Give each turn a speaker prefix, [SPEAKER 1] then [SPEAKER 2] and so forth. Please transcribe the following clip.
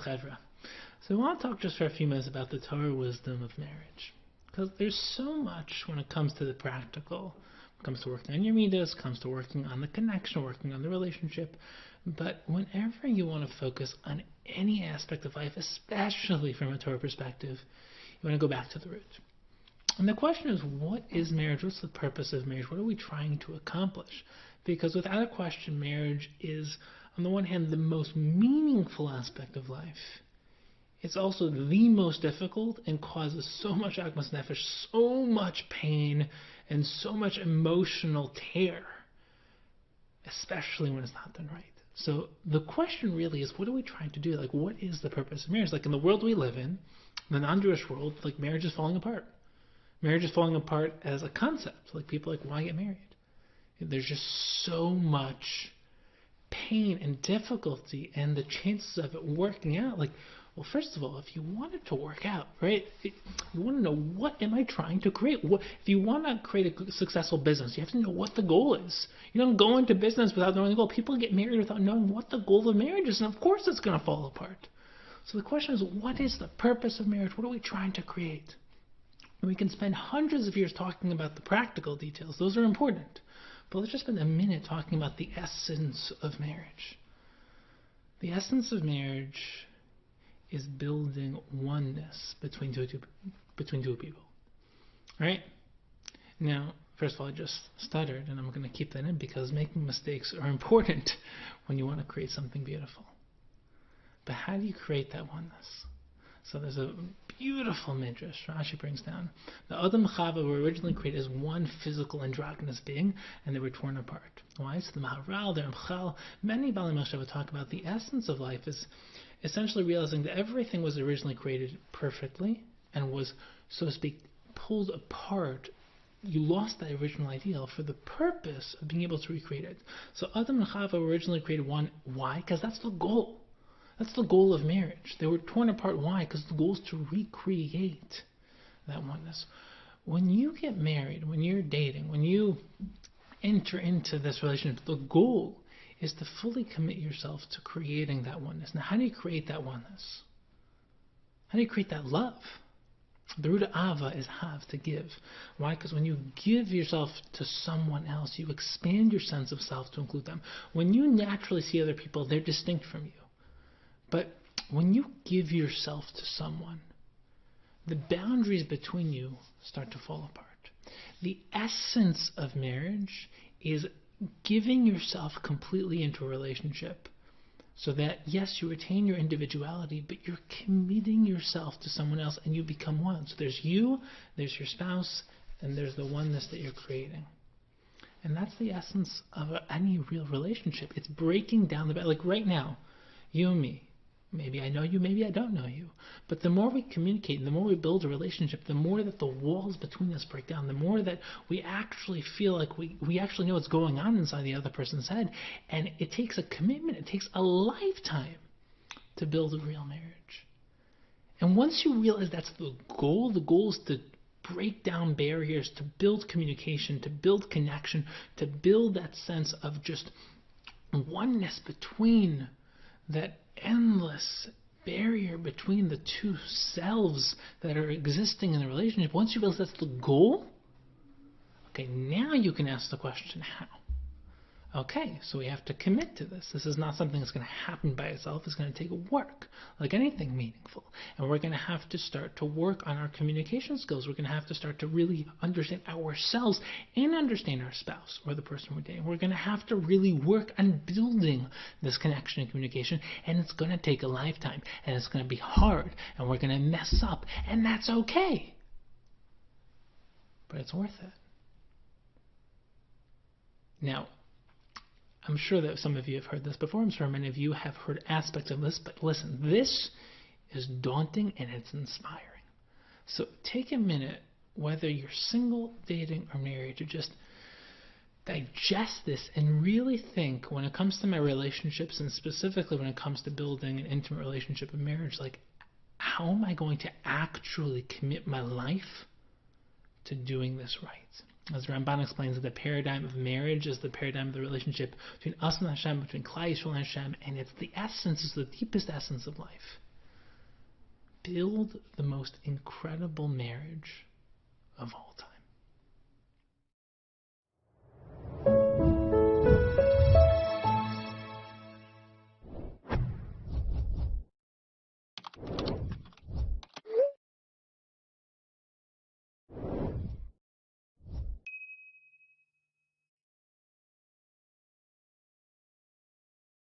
[SPEAKER 1] Shalom Chevra. So I want to talk just for a few minutes about the Torah wisdom of marriage. Because there's so much when it comes to the practical. When it comes to working on your midas, comes to working on the connection, working on the relationship. But whenever you want to focus on any aspect of life, especially from a Torah perspective, you want to go back to the root. And the question is, what is marriage? What's the purpose of marriage? What are we trying to accomplish? Because without a question, marriage is, on the one hand, the most meaningful aspect of life. It's also the most difficult and causes so much agmas nefesh, so much pain, and so much emotional tear, especially when it's not done right. So the question really is, what are we trying to do? Like, what is the purpose of marriage? Like, in the world we live in, the non-Jewish world, like, marriage is falling apart. Marriage is falling apart as a concept. Like, people are like, why get married? There's just so much pain and difficulty, and the chances of it working out, like, well, first of all, if you want it to work out, right, you want to know, what am I trying to create? If you want to create a successful business, you have to know what the goal is. You don't go into business without knowing the goal. People get married without knowing what the goal of marriage is, and of course it's going to fall apart. So the question is, what is the purpose of marriage? What are we trying to create? And we can spend hundreds of years talking about the practical details. Those are important. But let's just spend a minute talking about the essence of marriage. The essence of marriage is building oneness between two people. Right? Now, first of all, I just stuttered, and I'm going to keep that in because making mistakes are important when you want to create something beautiful. But how do you create that oneness? So there's a beautiful midrash Rashi brings down. The Adam and Chava were originally created as one physical androgynous being, and they were torn apart. Why? So the Maharal, the Ramchal, many Baalei Machshava talk about the essence of life is essentially realizing that everything was originally created perfectly and was, so to speak, pulled apart. You lost that original ideal for the purpose of being able to recreate it. So Adam and Chava were originally created one. Why? Because that's the goal. That's the goal of marriage. They were torn apart. Why? Because the goal is to recreate that oneness. When you get married, when you're dating, when you enter into this relationship, the goal is to fully commit yourself to creating that oneness. Now, how do you create that oneness? How do you create that love? The root of Ava is have, to give. Why? Because when you give yourself to someone else, you expand your sense of self to include them. When you naturally see other people, they're distinct from you. But when you give yourself to someone, the boundaries between you start to fall apart. The essence of marriage is giving yourself completely into a relationship so that, yes, you retain your individuality, but you're committing yourself to someone else and you become one. So there's you, there's your spouse, and there's the oneness that you're creating. And that's the essence of any real relationship. It's breaking down like right now, you and me. Maybe I know you, maybe I don't know you. But the more we communicate, the more we build a relationship, the more that the walls between us break down, the more that we actually feel like we actually know what's going on inside the other person's head. And it takes a commitment, it takes a lifetime to build a real marriage. And once you realize that's the goal is to break down barriers, to build communication, to build connection, to build that sense of just oneness between that endless barrier between the two selves that are existing in the relationship. Once you realize that's the goal, okay, now you can ask the question, how? Okay, so we have to commit to this. This is not something that's going to happen by itself. It's going to take work, like anything meaningful. And we're going to have to start to work on our communication skills. We're going to have to start to really understand ourselves and understand our spouse or the person we're dating. We're going to have to really work on building this connection and communication. And it's going to take a lifetime. And it's going to be hard. And we're going to mess up. And that's okay. But it's worth it. Now, I'm sure that some of you have heard this before. I'm sure many of you have heard aspects of this. But listen, this is daunting and it's inspiring. So take a minute, whether you're single, dating, or married, to just digest this and really think, when it comes to my relationships, and specifically when it comes to building an intimate relationship and marriage, like, how am I going to actually commit my life to doing this right? As Ramban explains, that the paradigm of marriage is the paradigm of the relationship between us and Hashem, between Klal Yisrael and Hashem, and it's the essence, it's the deepest essence of life. build the most incredible marriage of all time.